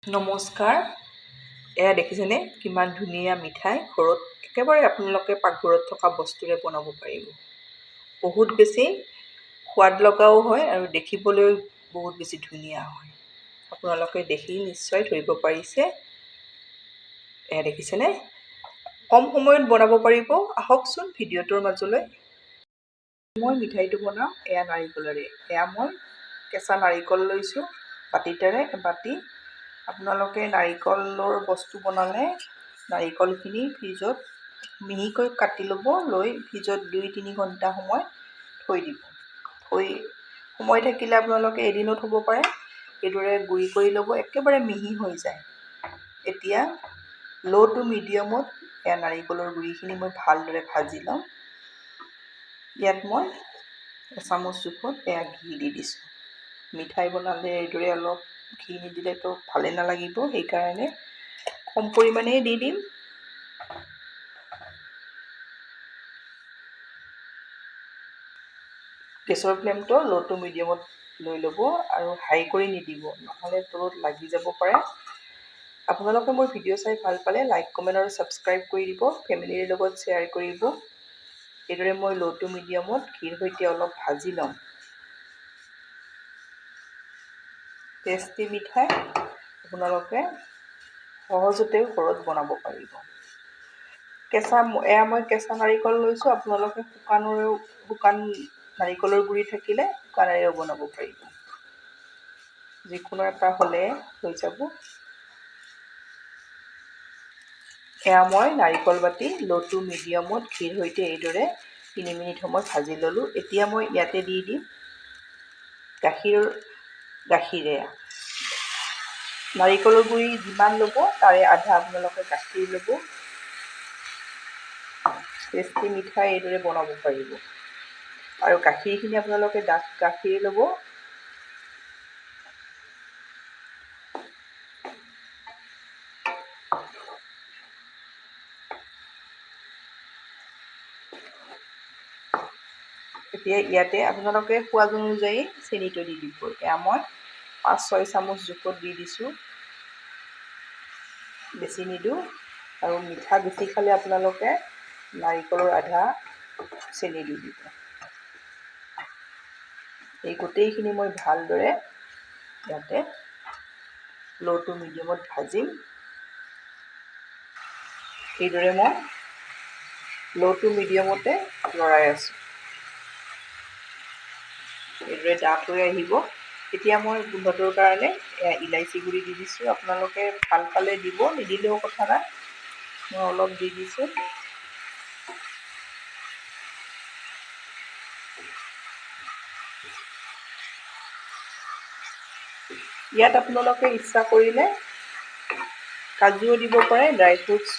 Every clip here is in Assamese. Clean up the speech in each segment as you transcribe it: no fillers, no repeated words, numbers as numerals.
নমস্কাৰ। এয়া দেখিছেনে কিমান ধুনীয়া মিঠাই ঘৰত একেবাৰে আপোনালোকে পাকঘৰত থকা বস্তুৰে বনাব পাৰিব। বহুত বেছি সোৱাদ লগাও হয় আৰু দেখিবলৈ বহুত বেছি ধুনীয়া হয়। আপোনালোকে দেখি নিশ্চয় ধৰিব পাৰিছে। এয়া দেখিছেনে কম সময়ত বনাব পাৰিব। আহকচোন ভিডিঅ'টোৰ মাজলৈ। মই মিঠাইটো বনাওঁ এয়া নাৰিকলেৰে। এয়া মই কেঁচা নাৰিকল লৈছোঁ বাতিতেৰে এবাতি। আপোনালোকে নাৰিকলৰ বস্তু বনালে নাৰিকলখিনি ফ্ৰিজত মিহিকৈ কাটি ল'ব, লৈ ফ্ৰিজত 2-3 ঘণ্টা সময় থৈ দিব। সময় থাকিলে আপোনালোকে এদিনো থ'ব পাৰে। এইদৰে গুড়ি কৰি ল'ব, একেবাৰে মিহি হৈ যায়। এতিয়া ল' টু মিডিয়ামত এয়া নাৰিকলৰ গুড়িখিনি মই ভালদৰে ভাজি ল'ম। ইয়াত মই এচামুচ জোখত এয়া ঘি দি দিছোঁ। মিঠাই বনালে এইদৰে অলপ ঘি নিদিলেতো ভালে নালাগিব, সেইকাৰণে কম পৰিমাণেই দি দিম। গেছৰ ফ্লেমটো ল' টু মিডিয়ামত লৈ ল'ব আৰু হাই কৰি নিদিব, নহ'লে তলত লাগি যাব পাৰে। আপোনালোকে মোৰ ভিডিঅ' চাই ভাল পালে লাইক, কমেণ্ট আৰু ছাবস্ক্ৰাইব কৰি দিব। ফেমিলিৰ লগত শ্বেয়াৰ কৰিব। এইদৰে মই ল' টু মিডিয়ামত ঘিৰ সৈতে অলপ ভাজি ল'ম। টেষ্টি মিঠাই আপোনালোকে সহজতেও ঘৰত বনাব পাৰিব। এয়া মই কেঁচা নাৰিকল লৈছোঁ। আপোনালোকে শুকান নাৰিকলৰ গুড়ি থাকিলে শুকানেৰেও বনাব পাৰিব। যিকোনো এটা হ'লে হৈ যাব। এয়া মই নাৰিকল বাতি ল' টু মিডিয়ামত ঘিৰ সৈতে এইদৰে 3 মিনিট সময় ভাজি ল'লোঁ। এতিয়া মই ইয়াতে দি দিম গাখীৰে। নাৰিকলৰ গুড়ি যিমান ল'ব তাৰে আধা আপোনালোকে গাখীৰ ল'ব। টেষ্টি মিঠাই এইদৰে বনাব পাৰিব। আৰু গাখীৰখিনি আপোনালোকে ডাঠ গাখীৰ ল'ব। এতিয়া ইয়াতে আপোনালোকে সোৱাদ অনুযায়ী চেনিটো দি দিব। এয়া মই 5-6 চামুচ জোখত দি দিছোঁ, বেছি নিদিওঁ। আৰু মিঠা বেছি খালে আপোনালোকে নাৰিকলৰ আধা চেনি দি দিব। এই গোটেইখিনি মই ভালদৰে ইয়াতে ল' টু মিডিয়ামত ভাজিম। এইদৰে মই ল' টু মিডিয়ামতে লৰাই আছোঁ। এইদৰে ডাঠ হৈ আহিব। এতিয়া মই গোন্ধটোৰ কাৰণে ইলাইচি গুড়ি দি দিছোঁ। আপোনালোকে ভাল পালে দিব, নিদিলেও কথা নাই। মই অলপ দি দিছোঁ। ইয়াত আপোনালোকে ইচ্ছা কৰিলে কাজুও দিব পাৰে, ড্ৰাই ফ্ৰুটছ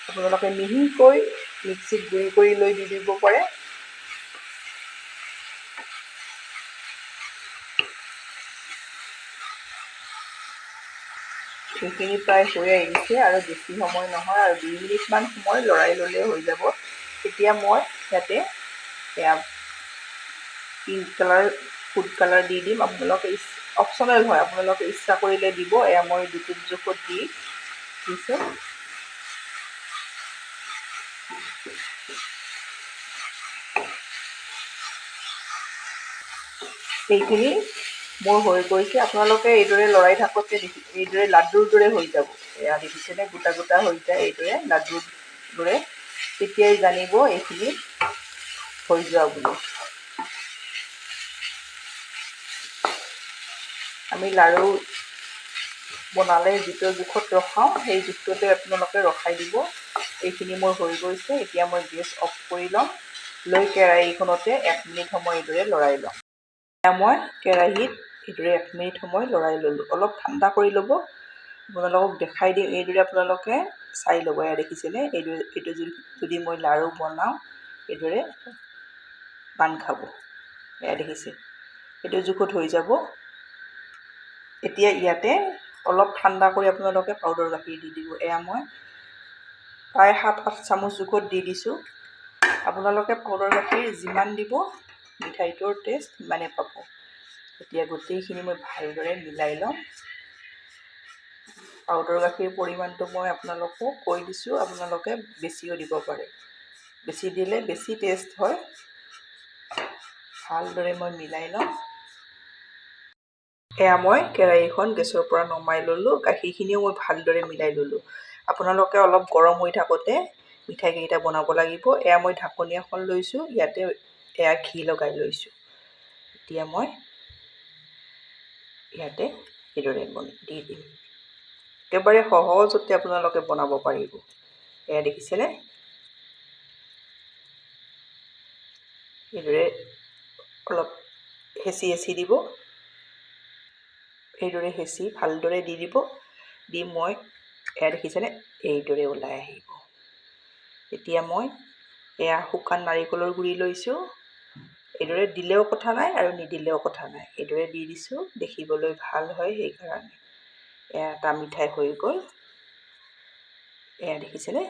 আপোনালোকে মিহিকৈ মিক্সিত গুড়ি কৰি লৈ দি দিব পাৰে। সেইখিনি প্ৰায় হৈ আহিছে আৰু বেছি সময় নহয়, আৰু 2 মিনিটমান সময় লৰাই ল'লে হৈ যাব। এতিয়া মই ইয়াতে এয়া পিংক কালাৰ, ফুড কালাৰ দি দিম। আপোনালোকে অপশ্যনেল হয়, আপোনালোকে ইচ্ছা কৰিলে দিব। এয়া মই 2 টোপ জোখত দি দিছোঁ। এইখিনি মোৰ হৈ গৈছে। আপোনালোকে এইদৰে লৰাই থাকোঁতে এইদৰে লাড্ডুৰ দৰে হৈ যাব। এয়া দেখিছেনে গোটা গোটা হৈ যায়, এইদৰে লাড্ডুৰ দৰে। তেতিয়াই জানিব এইখিনি হৈ যোৱা বুলি। আমি লাড়ু বনালে যিটো জোখত ৰখাওঁ, সেই জোখটোতে আপোনালোকে ৰখাই দিব। এইখিনি মোৰ হৈ গৈছে। এতিয়া মই গেছ অফ কৰি ল'ম। লৈ কেৰাহীখনতে 1 মিনিট সময় এইদৰে লৰাই ল'ম। এতিয়া মই কেৰাহীত এইদৰে 1 মিনিট সময় লৰাই ল'লোঁ। অলপ ঠাণ্ডা কৰি ল'ব। আপোনালোকক দেখাই দিম। এইদৰে আপোনালোকে চাই ল'ব। এয়া দেখিছেনে এইটো যদি মই লাড়ু বনাওঁ এইদৰে বান্ধ খাব। এয়া দেখিছে, এইটো জোখত হৈ যাব। এতিয়া ইয়াতে অলপ ঠাণ্ডা কৰি আপোনালোকে পাউডাৰ গাখীৰ দি দিব। এয়া মই প্ৰায় 7-8 চামুচ জোখত দি দিছোঁ। আপোনালোকে পাউডাৰ গাখীৰ যিমান দিব মিঠাইটোৰ টেষ্ট সিমানে পাব। এতিয়া গোটেইখিনি মই ভালদৰে মিলাই ল'ম। পাউডাৰ গাখীৰ পৰিমাণটো মই আপোনালোকক কৈ দিছোঁ, আপোনালোকে বেছিও দিব পাৰে। বেছি দিলে বেছি টেষ্ট হয়। ভালদৰে মই মিলাই লওঁ। এয়া মই কেৰাহীখন গেছৰ পৰা নমাই ল'লোঁ। গাখীৰখিনিও মই ভালদৰে মিলাই ল'লোঁ। আপোনালোকে অলপ গৰম হৈ থাকোঁতে মিঠাইকেইটা বনাব লাগিব। এয়া মই ঢাকনি এখন লৈছোঁ, ইয়াতে এয়া ঘি লগাই লৈছোঁ। এতিয়া মই ইয়াতে এইদৰে দি দিম। একেবাৰে সহজতে আপোনালোকে বনাব পাৰিব। এয়া দেখিছেনে? এইদৰে অলপ হেঁচি দিব। এইদৰে হেঁচি ভালদৰে দি দিব। দি মই এয়া দেখিছেনে? এইদৰে ওলাই আহিব। এতিয়া মই এয়া শুকান নাৰিকলৰ গুড়ি লৈছোঁ। এইদৰে দিলেও কথা নাই আৰু নিদিলেও কথা নাই। এইদৰে দি দিছোঁ, দেখিবলৈ ভাল হয় সেইকাৰণে। এয়া এটা মিঠাই হৈ গ'ল। এয়া দেখিছেনে?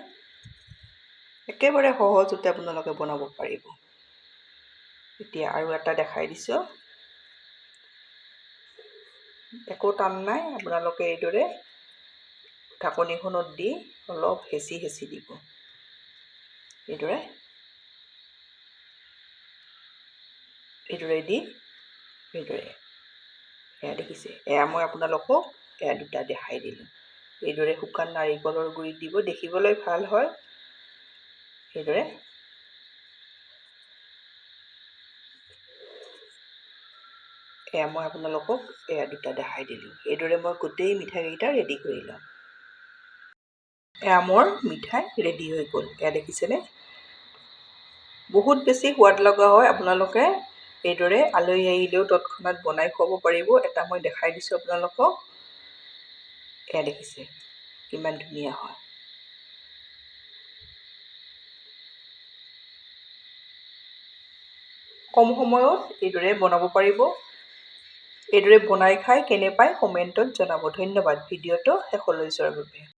একেবাৰে সহজতে আপোনালোকে বনাব পাৰিব। এতিয়া আৰু এটা দেখাই দিছোঁ। একো টান নাই, আপোনালোকে এইদৰে ঢাকনিখনত দি অলপ হেঁচি দিব। এইদৰে দি এইদৰে এয়া দেখিছে? এয়া মই আপোনালোকক এয়া দুটা দেখাই দিলোঁ। এইদৰে শুকান নাৰিকলৰ গুড়ি দিব, দেখিবলৈ ভাল হয়। এইদৰে এয়া মই আপোনালোকক এয়া দুটা দেখাই দিলোঁ। এইদৰে মই গোটেই মিঠাইকেইটা ৰেডি কৰি ল'ম। এয়া মোৰ মিঠাই ৰেডি হৈ গ'ল। এয়া দেখিছেনে? বহুত বেছি সোৱাদ লগা হয়। আপোনালোকে এইদৰে আলহী আহিলেও তৎক্ষণাত বনাই খুৱাব পাৰিব। এটা মই দেখাই দিছোঁ আপোনালোকক। এয়া দেখিছে কিমান ধুনীয়া হয়। কম সময়ত এইদৰে বনাব পাৰিব। এইদৰে বনাই খাই কেনে পায় কমেণ্টত জনাব। ধন্যবাদ ভিডিঅ'টো শেষলৈ চোৱাৰ বাবে।